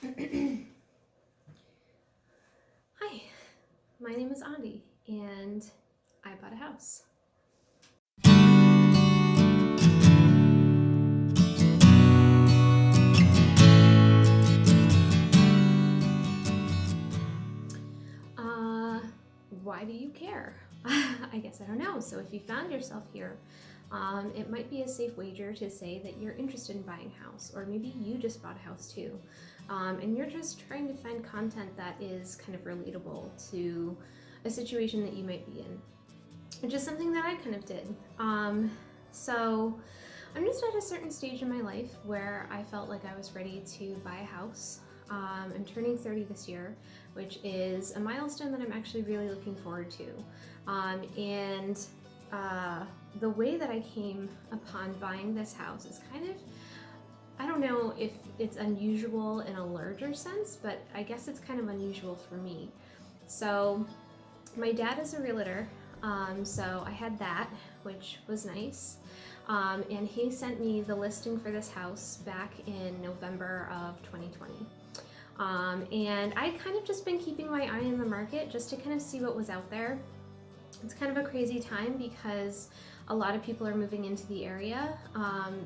Hi, my name is Andie, and I bought a house. Why do you care? I guess I don't know. So if you found yourself here, it might be a safe wager to say that you're interested in buying a house, or maybe you just bought a house too, and you're just trying to find content that is kind of relatable to a situation that you might be in, which is something that I kind of did. So I'm just at a certain stage in my life where I felt like I was ready to buy a house. I'm turning 30 this year, which is a milestone that I'm actually really looking forward to. The way that I came upon buying this house is kind of, I don't know if it's unusual in a larger sense, but I guess it's kind of unusual for me. So my dad is a realtor, so I had that, which was nice. And he sent me the listing for this house back in November of 2020. And I kind of just been keeping my eye on the market just to kind of see what was out there. It's kind of a crazy time because a lot of people are moving into the area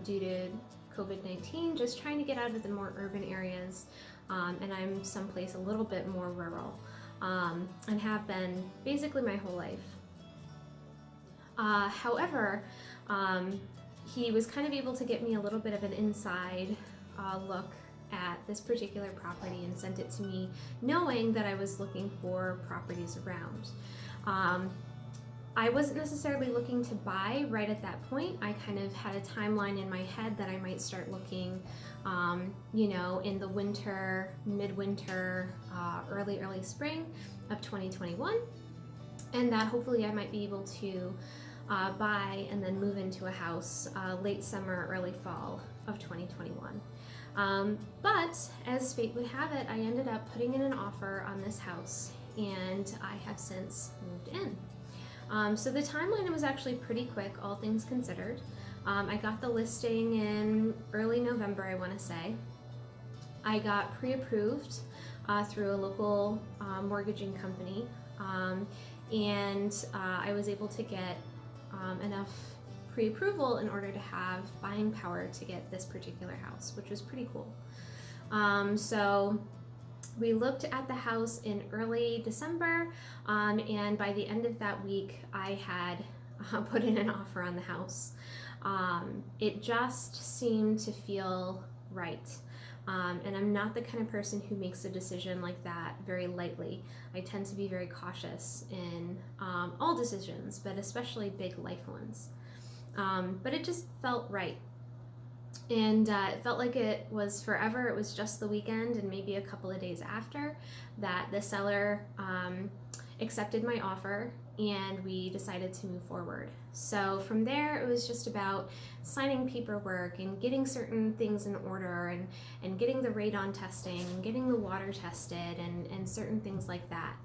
due to COVID-19, just trying to get out of the more urban areas. And I'm someplace a little bit more rural, and have been basically my whole life. However, he was kind of able to get me a little bit of an inside look at this particular property and sent it to me knowing that I was looking for properties around. I wasn't necessarily looking to buy right at that point. I kind of had a timeline in my head that I might start looking, in the winter, midwinter, early spring of 2021, and that hopefully I might be able to buy and then move into a house late summer, early fall of 2021. But as fate would have it, I ended up putting in an offer on this house, and I have since moved in. So the timeline was actually pretty quick, all things considered. I got the listing in early November, I want to say. I got pre-approved through a local mortgaging company, and I was able to get enough pre-approval in order to have buying power to get this particular house, which was pretty cool. So we looked at the house in early December, and by the end of that week, I had put in an offer on the house. It just seemed to feel right. And I'm not the kind of person who makes a decision like that very lightly. I tend to be very cautious in all decisions, but especially big life ones. But it just felt right. And it felt like it was forever. It was just the weekend and maybe a couple of days after that the seller accepted my offer, and we decided to move forward. So from there, it was just about signing paperwork and getting certain things in order, and getting the radon testing and getting the water tested and certain things like that.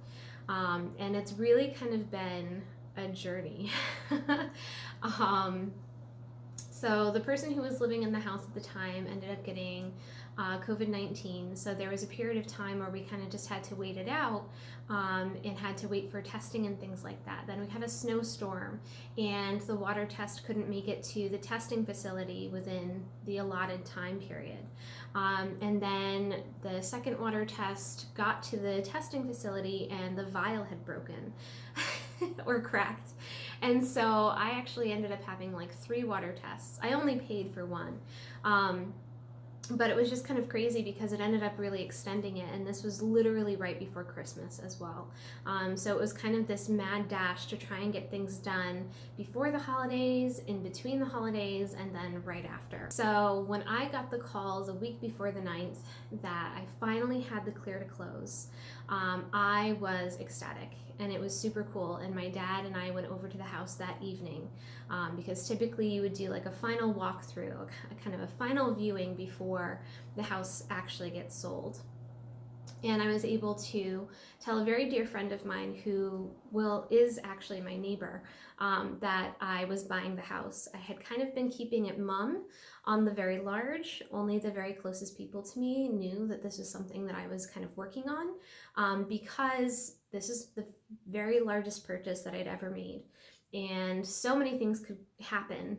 And it's really kind of been a journey. So the person who was living in the house at the time ended up getting COVID-19. So there was a period of time where we kind of just had to wait it out, and had to wait for testing and things like that. Then we had a snowstorm, and the water test couldn't make it to the testing facility within the allotted time period. And then the second water test got to the testing facility, and the vial had broken or cracked. And so I actually ended up having like 3 water tests. I only paid for one. But it was just kind of crazy because it ended up really extending it, and this was literally right before Christmas as well. So it was kind of this mad dash to try and get things done before the holidays, in between the holidays, and then right after. So when I got the call the week before the 9th that I finally had the clear to close, I was ecstatic, and it was super cool. And my dad and I went over to the house that evening, because typically you would do like a final walkthrough, a kind of a final viewing before the house actually gets sold. And I was able to tell a very dear friend of mine who is actually my neighbor, that I was buying the house. I had kind of been keeping it mum on the very large. Only the very closest people to me knew that this was something that I was kind of working on, because this is the very largest purchase that I'd ever made. And so many things could happen,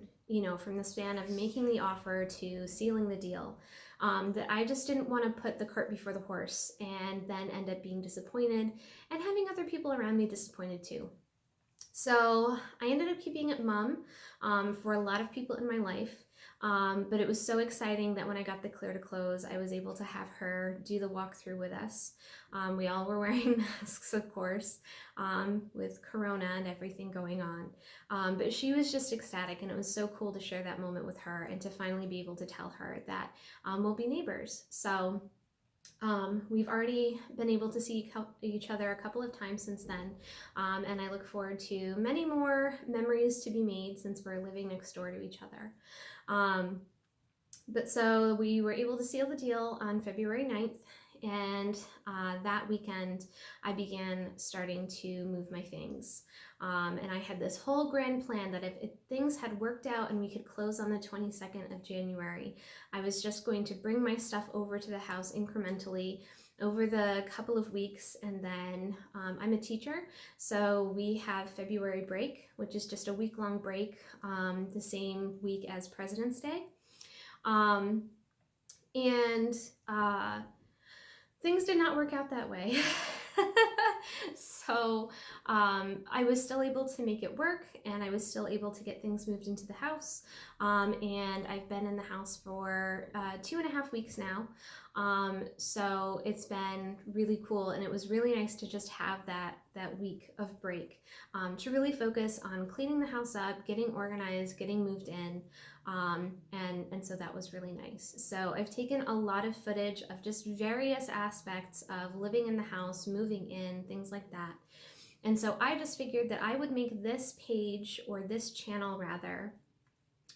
from the span of making the offer to sealing the deal, that I just didn't want to put the cart before the horse and then end up being disappointed and having other people around me disappointed too. So I ended up keeping it mum, for a lot of people in my life. But it was so exciting that when I got the clear to close, I was able to have her do the walkthrough with us. We all were wearing masks, of course, with Corona and everything going on. But she was just ecstatic, and it was so cool to share that moment with her and to finally be able to tell her that we'll be neighbors. So we've already been able to see each other a couple of times since then, and I look forward to many more memories to be made since we're living next door to each other. But so we were able to seal the deal on February 9th, and that weekend I began starting to move my things. And I had this whole grand plan that if things had worked out and we could close on the 22nd of January, I was just going to bring my stuff over to the house incrementally over the couple of weeks. And then I'm a teacher, so we have February break, which is just a week-long break, the same week as President's Day. And things did not work out that way. So I was still able to make it work, and I was still able to get things moved into the house. And I've been in the house for 2.5 weeks now. So it's been really cool, and it was really nice to just have that week of break, to really focus on cleaning the house up, getting organized, getting moved in. And so that was really nice. So I've taken a lot of footage of just various aspects of living in the house, moving in, things like that. And so I just figured that I would make this page, or this channel rather,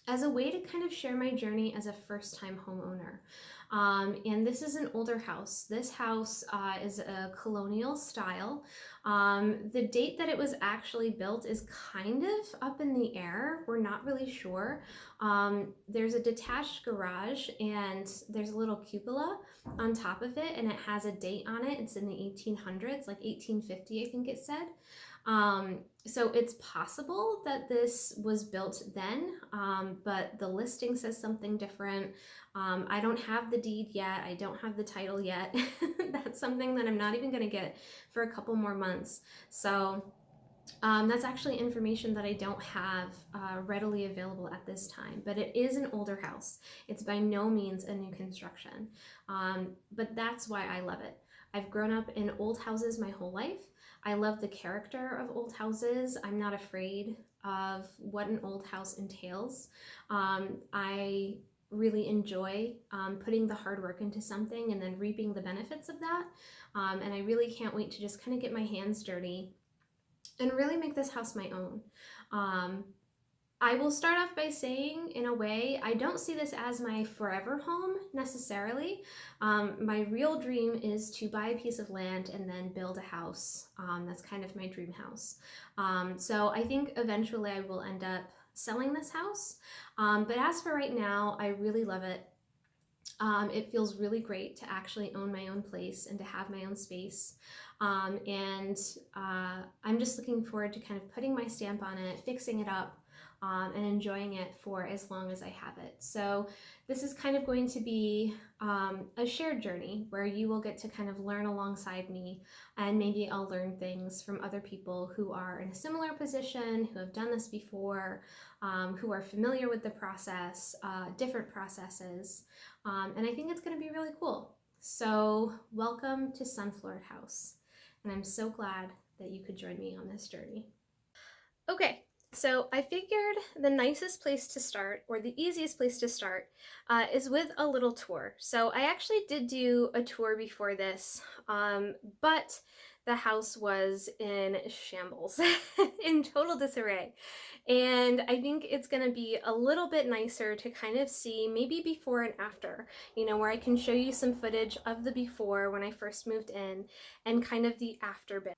as a way to kind of share my journey as a first-time homeowner. And this is an older house. This house is a colonial style. The date that it was actually built is kind of up in the air. We're not really sure. There's a detached garage, and there's a little cupola on top of it, and it has a date on it. It's in the 1800s, like 1850, I think it said. So it's possible that this was built then, but the listing says something different. I don't have the deed yet. I don't have the title yet. That's something that I'm not even going to get for a couple more months. So that's actually information that I don't have readily available at this time, but it is an older house. It's by no means a new construction, but that's why I love it. I've grown up in old houses my whole life. I love the character of old houses. I'm not afraid of what an old house entails. I really enjoy putting the hard work into something and then reaping the benefits of that. And I really can't wait to just kind of get my hands dirty and really make this house my own. I will start off by saying, in a way, I don't see this as my forever home necessarily. My real dream is to buy a piece of land and then build a house. That's kind of my dream house. So I think eventually I will end up selling this house. But as for right now, I really love it. It feels really great to actually own my own place and to have my own space. And I'm just looking forward to kind of putting my stamp on it, fixing it up, and enjoying it for as long as I have it. So this is kind of going to be a shared journey where you will get to kind of learn alongside me, and maybe I'll learn things from other people who are in a similar position, who have done this before, who are familiar with the process, different processes, and I think it's going to be really cool. So welcome to Sunfloret House, and I'm so glad that you could join me on this journey. Okay, so I figured the nicest place to start, or the easiest place to start, is with a little tour. So I actually did do a tour before this, but the house was in shambles, in total disarray. And I think it's going to be a little bit nicer to kind of see maybe before and after, where I can show you some footage of the before when I first moved in and kind of the after bit.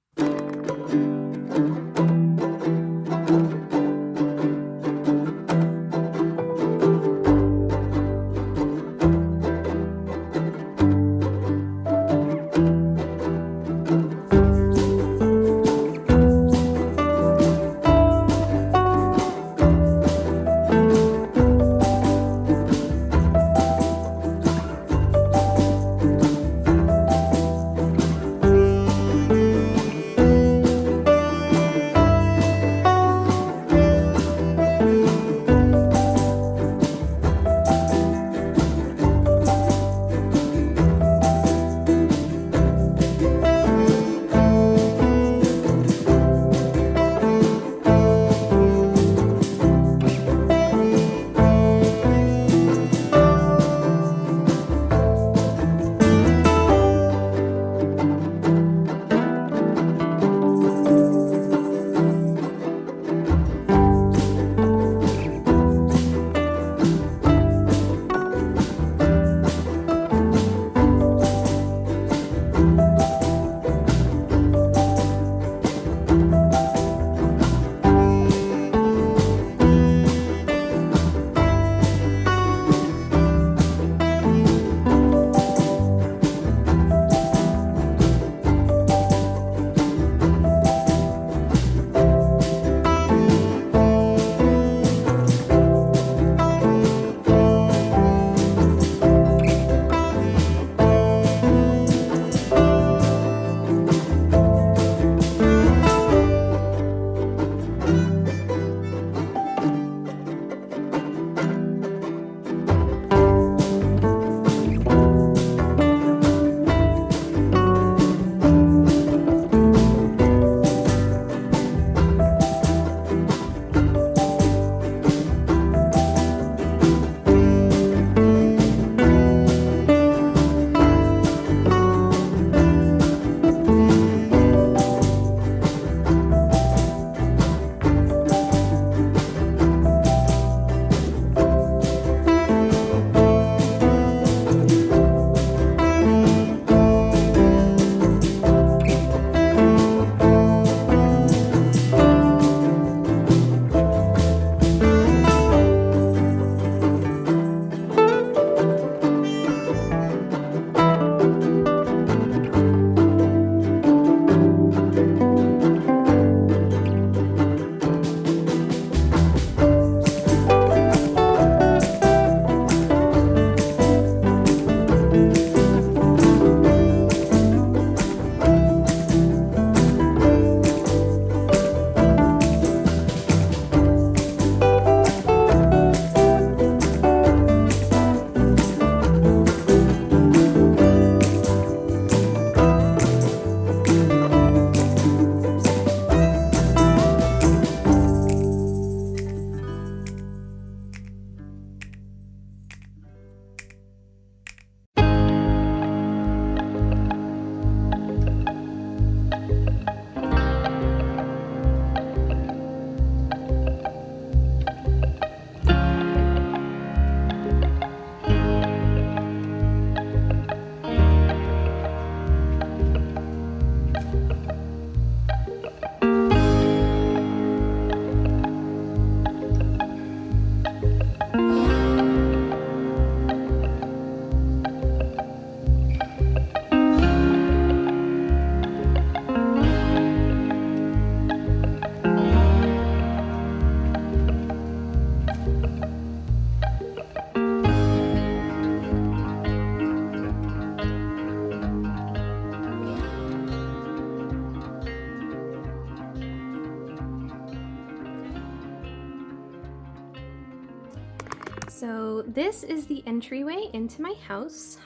So this is the entryway into my house.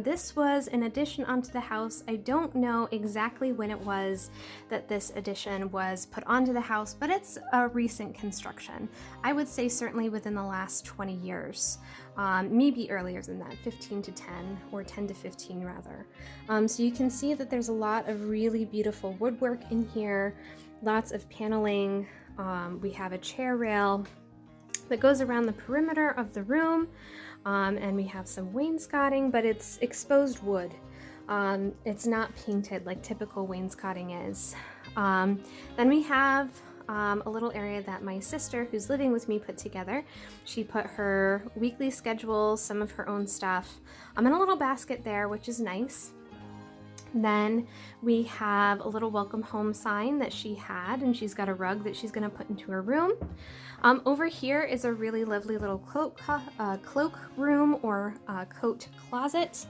This was an addition onto the house. I don't know exactly when it was that this addition was put onto the house, but it's a recent construction. I would say certainly within the last 20 years, maybe earlier than that, 15 to 10, or 10 to 15 rather. So you can see that there's a lot of really beautiful woodwork in here, lots of paneling. We have a chair rail that goes around the perimeter of the room, and we have some wainscoting, but it's exposed wood. It's not painted like typical wainscoting is. Then we have a little area that my sister, who's living with me, put together. She put her weekly schedule, some of her own stuff, in a little basket there, which is nice. Then we have a little welcome home sign that she had, and she's got a rug that she's going to put into her room. Over here is a really lovely little cloak room, or coat closet.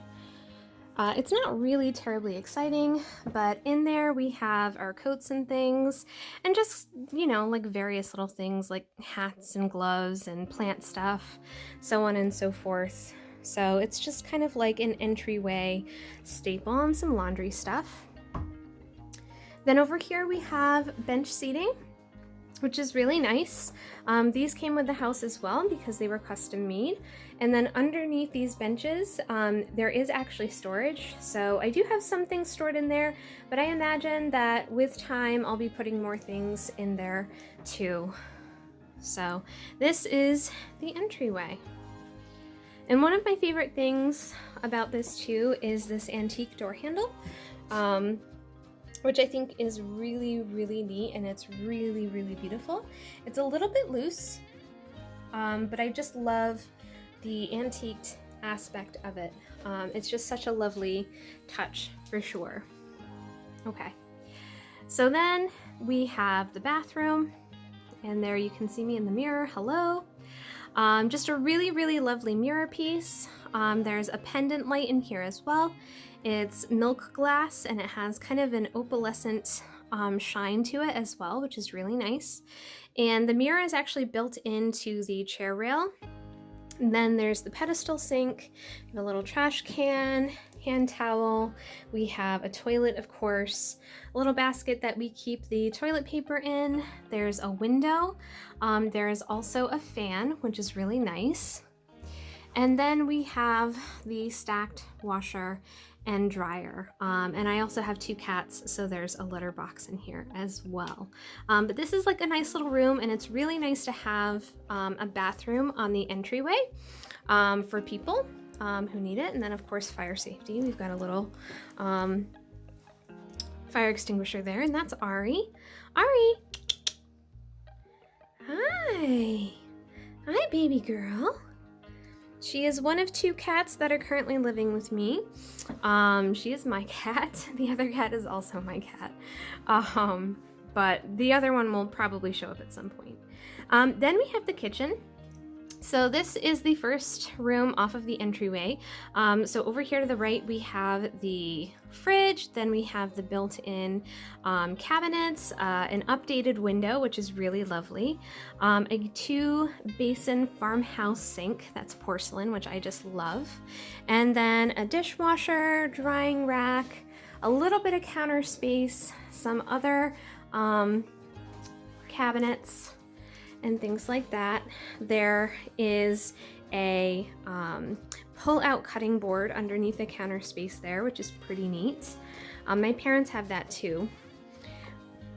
It's not really terribly exciting, but in there we have our coats and things, and just, you know, like various little things like hats and gloves and plant stuff, so on and so forth. So it's just kind of like an entryway staple and some laundry stuff. Then over here we have bench seating, which is really nice. These came with the house as well because they were custom made. And then underneath these benches, there is actually storage. So I do have some things stored in there, but I imagine that with time I'll be putting more things in there too. So this is the entryway. And one of my favorite things about this too is this antique door handle, which I think is really, really neat, and it's really, really beautiful. It's a little bit loose, but I just love the antiqued aspect of it. It's just such a lovely touch for sure. Okay, so then we have the bathroom, and there you can see me in the mirror. Hello. Just a really, really lovely mirror piece. There's a pendant light in here as well. It's milk glass, and it has kind of an opalescent shine to it as well, which is really nice. And the mirror is actually built into the chair rail. And then there's the pedestal sink, a little trash can, hand towel. We have a toilet, of course, a little basket that we keep the toilet paper in. There's a window. There's also a fan, which is really nice. And then we have the stacked washer and dryer. And I also have 2 cats, so there's a litter box in here as well. But this is like a nice little room, and it's really nice to have a bathroom on the entryway for people who need it. And then of course fire safety. We've got a little fire extinguisher there, and that's Ari. Ari! Hi! Hi, baby girl. She is one of 2 cats that are currently living with me. She is my cat. The other cat is also my cat. But the other one will probably show up at some point. Then we have the kitchen. So this is the first room off of the entryway. So over here to the right, we have the fridge. Then we have the built-in cabinets, an updated window, which is really lovely, a 2-basin farmhouse sink that's porcelain, which I just love, and then a dishwasher, drying rack, a little bit of counter space, some other cabinets, and things like that. There is a pull-out cutting board underneath the counter space there, which is pretty neat. My parents have that too.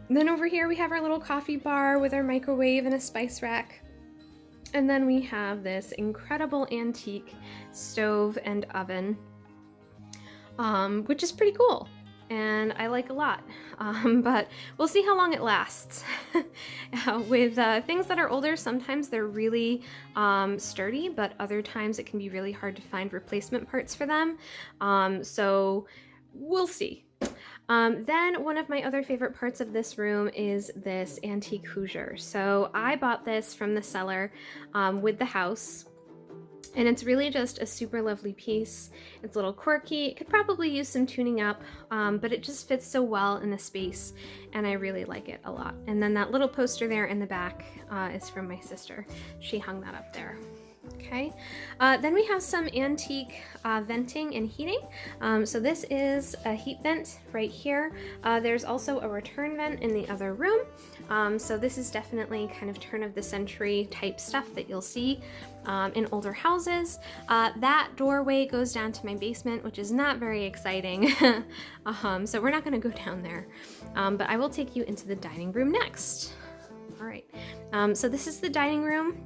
Then over here we have our little coffee bar with our microwave and a spice rack. And then we have this incredible antique stove and oven, which is pretty cool. And I like a lot, but we'll see how long it lasts. With things that are older, sometimes they're really sturdy, but other times it can be really hard to find replacement parts for them. So we'll see. Then one of my other favorite parts of this room is this antique Hoosier. So I bought this from the seller with the house. And it's really just a super lovely piece. It's a little quirky. It could probably use some tuning up, but it just fits so well in the space, and I really like it a lot. And then that little poster there in the back is from my sister. She hung that up there. Okay, then we have some antique venting and heating. So this is a heat vent right here. There's also a return vent in the other room. So this is definitely kind of turn of the century type stuff that you'll see in older houses. That doorway goes down to my basement, which is not very exciting. So we're not going to go down there, but I will take you into the dining room next. All right, so this is the dining room.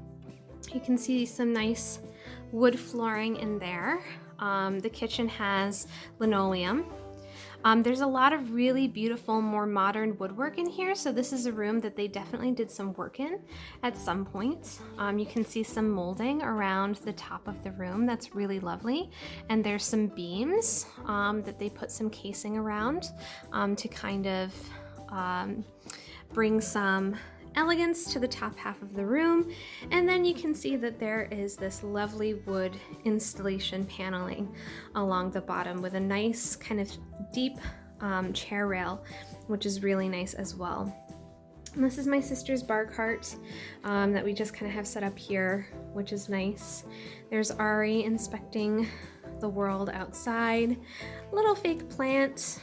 You can see some nice wood flooring in there. The kitchen has linoleum. There's a lot of really beautiful, more modern woodwork in here. So this is a room that they definitely did some work in at some point. You can see some molding around the top of the room. That's really lovely. And there's some beams that they put some casing around to kind of bring some elegance to the top half of the room. And then you can see that there is this lovely wood installation paneling along the bottom with a nice kind of deep chair rail, which is really nice as well. And this is my sister's bar cart that we just kind of have set up here, which is nice. There's Ari inspecting the world outside. Little fake plant.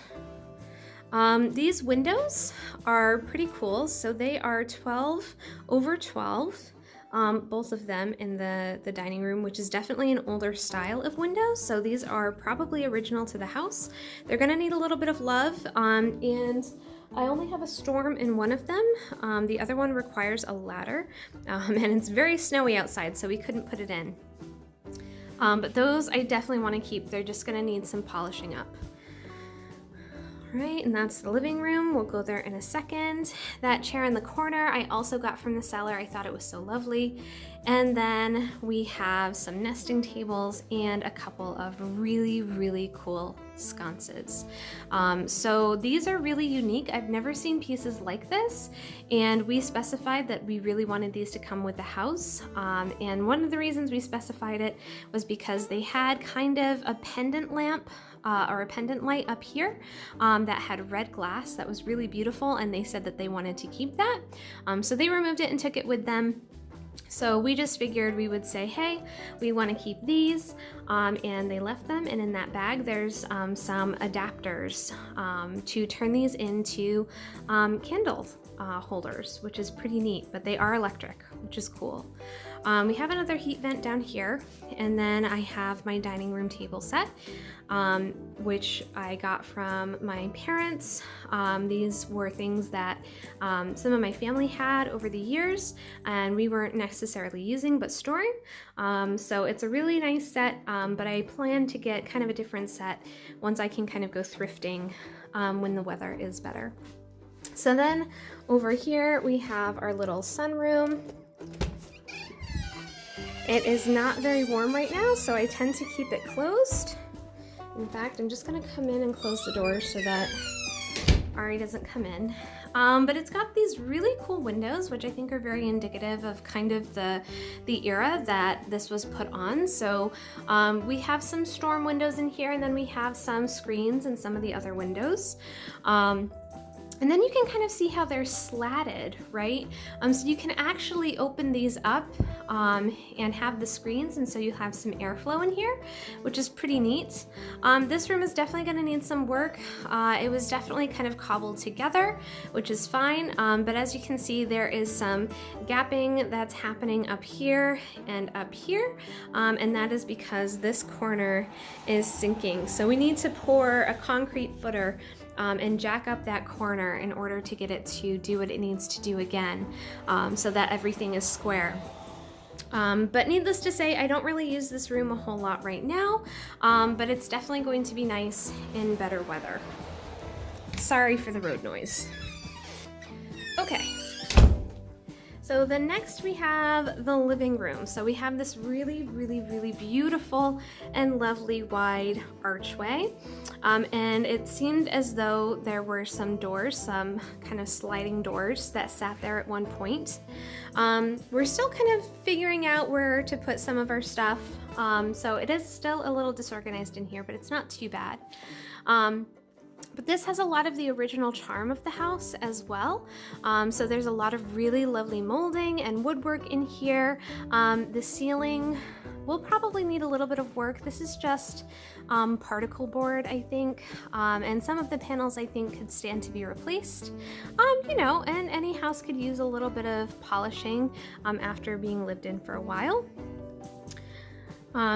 These windows are pretty cool. So they are 12 over 12, both of them in the dining room, which is definitely an older style of windows. So these are probably original to the house. They're gonna need a little bit of love, and I only have a storm in one of them. The other one requires a ladder, and it's very snowy outside, so we couldn't put it in. But those I definitely want to keep. They're just gonna need some polishing up. Right, and that's the living room. We'll go there in a second. That chair in the corner I also got from the seller. I thought it was so lovely. And then we have some nesting tables and a couple of really, really cool sconces. So these are really unique. I've never seen pieces like this, and we specified that we really wanted these to come with the house. And one of the reasons we specified it was because they had kind of a pendant lamp or a pendant light up here that had red glass that was really beautiful, and they said that they wanted to keep that. So they removed it and took it with them. So we just figured we would say, hey, we want to keep these, and they left them. And in that bag, there's some adapters to turn these into candle holders, which is pretty neat, but they are electric, which is cool. We have another heat vent down here, and then I have my dining room table set, which I got from my parents. These were things that some of my family had over the years, and we weren't necessarily using but storing. So it's a really nice set, but I plan to get kind of a different set once I can kind of go thrifting when the weather is better. So then over here we have our little sunroom. It is not very warm right now, so I tend to keep it closed. In fact, I'm just gonna come in and close the door so that Ari doesn't come in. But it's got these really cool windows, which I think are very indicative of kind of the era that this was put on. So we have some storm windows in here, and then we have some screens in some of the other windows. And then you can kind of see how they're slatted, right? So you can actually open these up and have the screens, and so you have some airflow in here, which is pretty neat. This room is definitely gonna need some work. It was definitely kind of cobbled together, which is fine, but as you can see, there is some gapping that's happening up here and up here, and that is because this corner is sinking. So we need to pour a concrete footer and jack up that corner in order to get it to do what it needs to do again, so that everything is square. But needless to say, I don't really use this room a whole lot right now, but it's definitely going to be nice in better weather. Sorry for the road noise. Okay. So then next we have the living room. So we have this really, really, really beautiful and lovely wide archway. And it seemed as though there were some doors, some kind of sliding doors that sat there at one point. We're still kind of figuring out where to put some of our stuff. So it is still a little disorganized in here, but it's not too bad. But this has a lot of the original charm of the house as well. So there's a lot of really lovely molding and woodwork in here. The ceiling will probably need a little bit of work. This is just particle board, I think, and some of the panels I think could stand to be replaced. You know, and any house could use a little bit of polishing after being lived in for a while.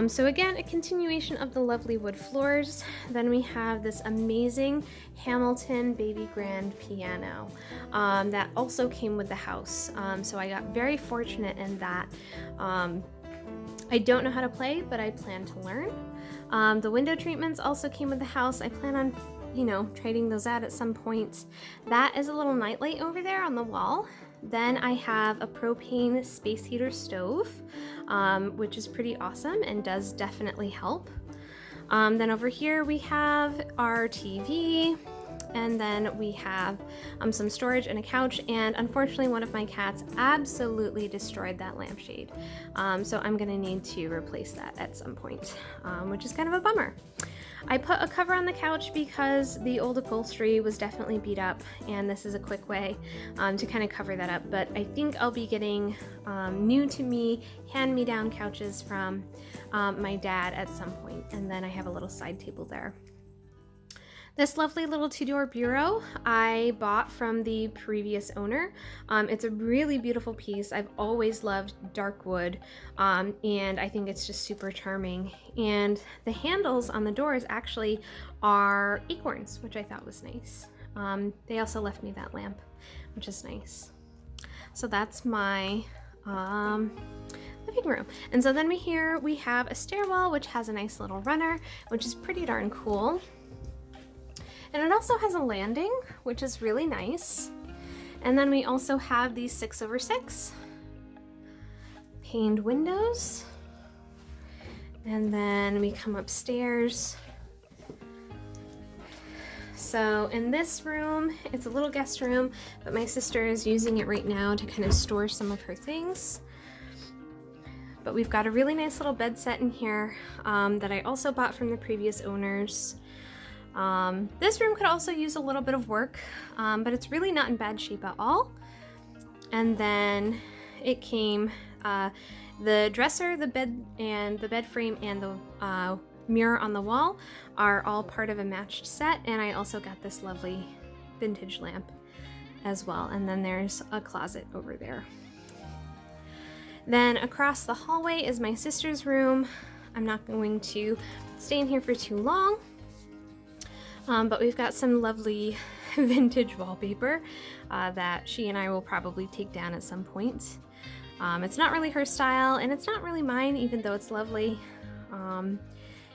So again, a continuation of the lovely wood floors. Then we have this amazing Hamilton Baby Grand piano that also came with the house. So I got very fortunate in that. I don't know how to play, but I plan to learn. The window treatments also came with the house. I plan on, you know, trading those out at some point. That is a little nightlight over there on the wall. Then I have a propane space heater stove, which is pretty awesome and does definitely help. Then over here we have our TV, and then we have some storage and a couch, and unfortunately one of my cats absolutely destroyed that lampshade. So I'm gonna need to replace that at some point, which is kind of a bummer. I put a cover on the couch because the old upholstery was definitely beat up, and this is a quick way to kind of cover that up. But I think I'll be getting new to me, hand-me-down couches from my dad at some point, and then I have a little side table there. This lovely little two-door bureau I bought from the previous owner. It's a really beautiful piece. I've always loved dark wood, and I think it's just super charming. And the handles on the doors actually are acorns, which I thought was nice. They also left me that lamp, which is nice. So that's my living room. And so then we have a stairwell, which has a nice little runner, which is pretty darn cool. And it also has a landing, which is really nice. And then we also have these 6/6 paned windows. And then we come upstairs. So in this room, it's a little guest room, but my sister is using it right now to kind of store some of her things. But we've got a really nice little bed set in here that I also bought from the previous owners. This room could also use a little bit of work, but it's really not in bad shape at all. And then it came, the dresser, the bed, and the bed frame, and the mirror on the wall are all part of a matched set, and I also got this lovely vintage lamp as well. And then there's a closet over there. Then across the hallway is my sister's room. I'm not going to stay in here for too long. But we've got some lovely vintage wallpaper that she and I will probably take down at some point. It's not really her style, and it's not really mine, even though it's lovely. And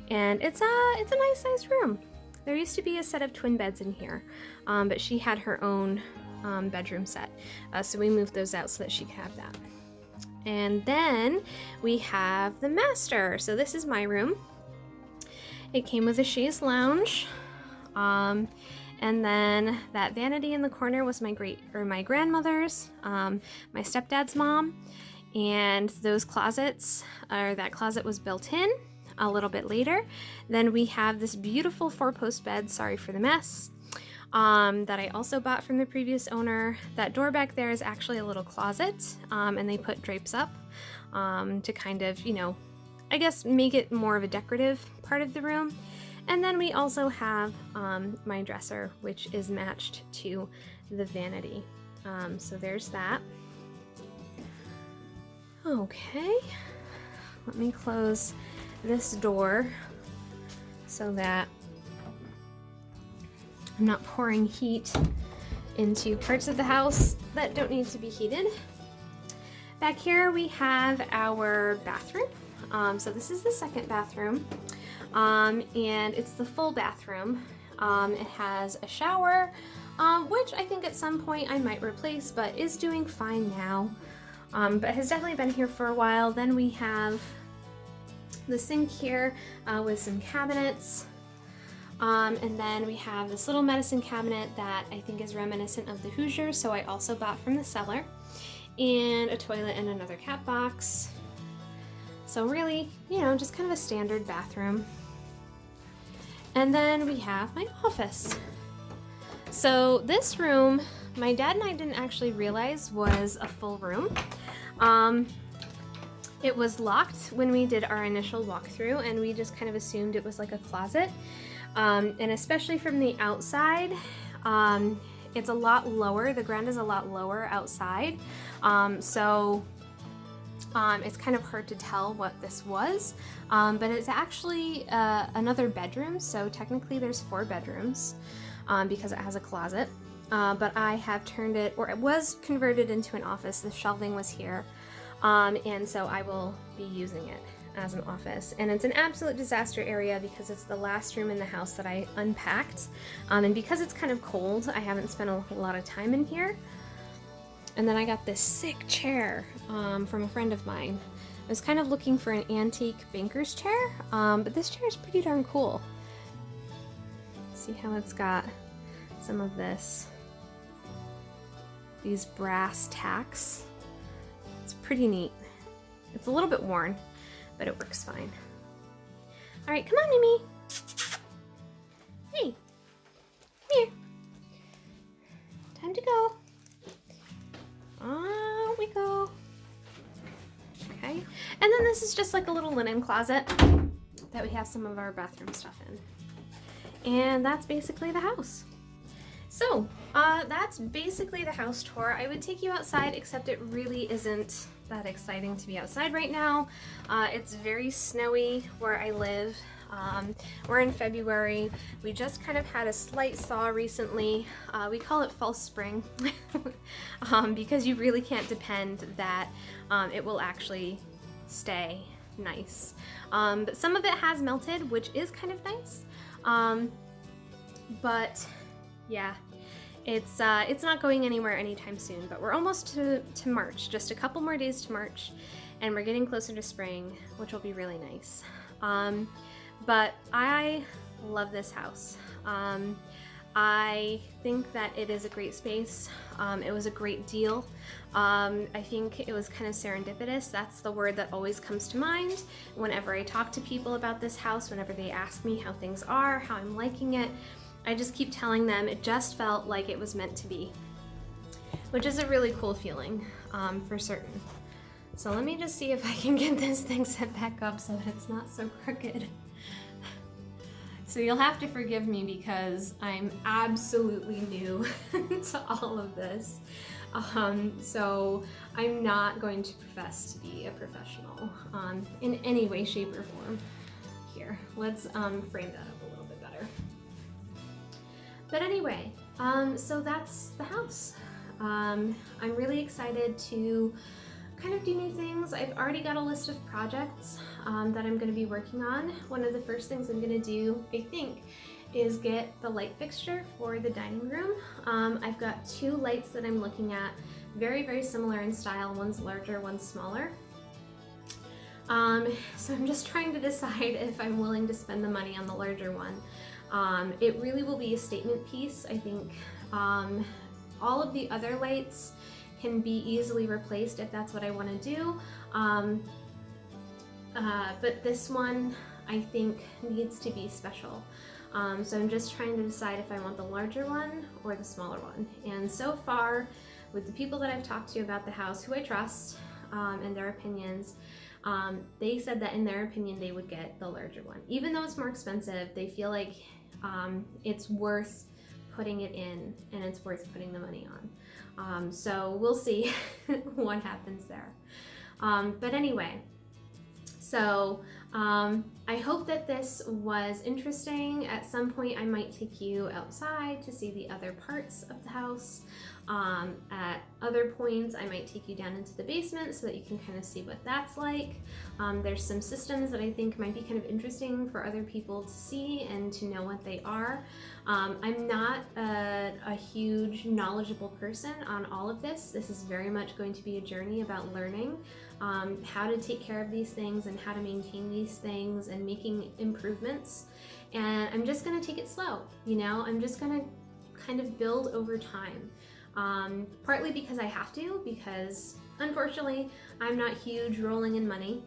it's a nice sized room. There used to be a set of twin beds in here, but she had her own bedroom set, so we moved those out so that she could have that. And then we have the master. So this is my room. It came with a chaise lounge. And then that vanity in the corner was my grandmother's, my stepdad's mom, and those closets, or that closet was built in a little bit later. Then we have this beautiful 4-post bed, sorry for the mess, that I also bought from the previous owner. That door back there is actually a little closet, and they put drapes up to kind of, you know, I guess make it more of a decorative part of the room. And then we also have my dresser, which is matched to the vanity. So there's that. Okay, let me close this door so that I'm not pouring heat into parts of the house that don't need to be heated. Back here we have our bathroom. So this is the second bathroom. And it's the full bathroom. It has a shower, which I think at some point I might replace, but is doing fine now, but has definitely been here for a while. Then we have the sink here with some cabinets, and then we have this little medicine cabinet that I think is reminiscent of the Hoosiers, so I also bought from the seller, and a toilet and another cat box. So really, you know, just kind of a standard bathroom. And then we have my office. So this room, my dad and I didn't actually realize was a full room. It was locked when we did our initial walkthrough, and we just kind of assumed it was like a closet. And especially from the outside, it's a lot lower. The ground is a lot lower outside. So it's kind of hard to tell what this was, but it's actually another bedroom. So technically there's 4 bedrooms because it has a closet. But I have turned it, or it was converted into an office. The shelving was here. And so I will be using it as an office. And it's an absolute disaster area because it's the last room in the house that I unpacked. And because it's kind of cold, I haven't spent a lot of time in here. And then I got this sick chair from a friend of mine. I was kind of looking for an antique banker's chair, but this chair is pretty darn cool. See how it's got some of these brass tacks. It's pretty neat. It's a little bit worn, but it works fine. All right, come on, Mimi. Hey, come here. Time to go. On we go. Okay, and then this is just like a little linen closet that we have some of our bathroom stuff in. And that's basically the house. So that's basically the house tour. I would take you outside, except it really isn't that exciting to be outside right now. It's very snowy where I live. We're in February. We just kind of had a slight thaw recently. We call it false spring because you really can't depend that it will actually stay nice. But some of it has melted, which is kind of nice. But yeah, it's not going anywhere anytime soon, but we're almost to March, just a couple more days to March, and we're getting closer to spring, which will be really nice. But I love this house. I think that it is a great space. It was a great deal. I think it was kind of serendipitous. That's the word that always comes to mind whenever I talk to people about this house, whenever they ask me how things are, how I'm liking it. I just keep telling them it just felt like it was meant to be, which is a really cool feeling, for certain. So let me just see if I can get this thing set back up so that it's not so crooked. So you'll have to forgive me because I'm absolutely new to all of this. So I'm not going to profess to be a professional in any way, shape, or form. Here, let's frame that up a little bit better. But anyway, so that's the house. I'm really excited to kind of do new things. I've already got a list of projects that I'm going to be working on. One of the first things I'm going to do, I think, is get the light fixture for the dining room. I've got 2 lights that I'm looking at, very, very similar in style. One's larger, one's smaller. So I'm just trying to decide if I'm willing to spend the money on the larger one. It really will be a statement piece. I think all of the other lights can be easily replaced if that's what I want to do. But this one I think needs to be special. So I'm just trying to decide if I want the larger one or the smaller one. And so far, with the people that I've talked to about the house, who I trust and their opinions, they said that in their opinion they would get the larger one. Even though it's more expensive, they feel like it's worth putting it in and it's worth putting the money on. So we'll see what happens there. But anyway, so I hope that this was interesting. At some point I might take you outside to see the other parts of the house. At other points I might take you down into the basement so that you can kind of see what that's like. There's some systems that I think might be kind of interesting for other people to see and to know what they are. I'm not a huge knowledgeable person on all of this. This is very much going to be a journey about learning how to take care of these things and how to maintain these things and making improvements. And I'm just going to take it slow, you know? I'm just going to kind of build over time. Partly because I have to, because unfortunately I'm not huge rolling in money.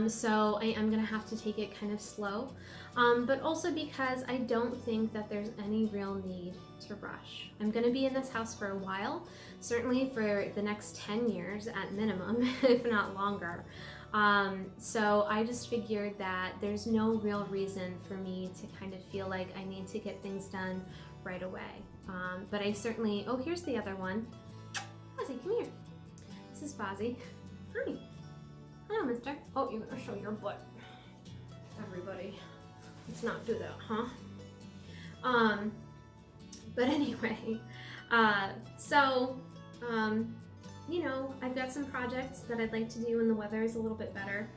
So I am gonna have to take it kind of slow, but also because I don't think that there's any real need to rush. I'm gonna be in this house for a while, certainly for the next 10 years at minimum, if not longer. So I just figured that there's no real reason for me to kind of feel like I need to get things done right away. But I certainly, oh, here's the other one. Fozzie, come here. This is Fozzie. Hi. Hello, mister. Oh, you're gonna show your butt. Everybody. Let's not do that, huh? But anyway, you know, I've got some projects that I'd like to do when the weather is a little bit better.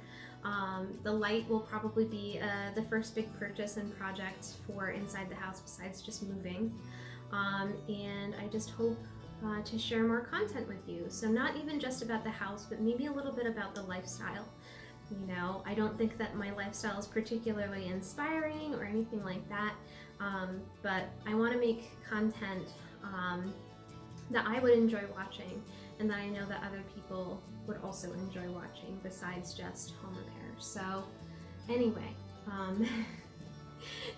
The light will probably be the first big purchase and project for inside the house besides just moving. And I just hope to share more content with you. So not even just about the house, but maybe a little bit about the lifestyle. You know, I don't think that my lifestyle is particularly inspiring or anything like that, but I want to make content that I would enjoy watching and that I know that other people would also enjoy watching besides just home repairs. So anyway,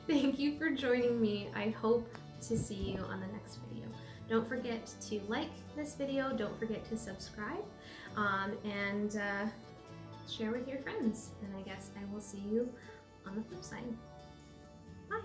thank you for joining me. I hope to see you on the next video. Don't forget to like this video, don't forget to subscribe, and share with your friends. And I guess I will see you on the flip side. Bye!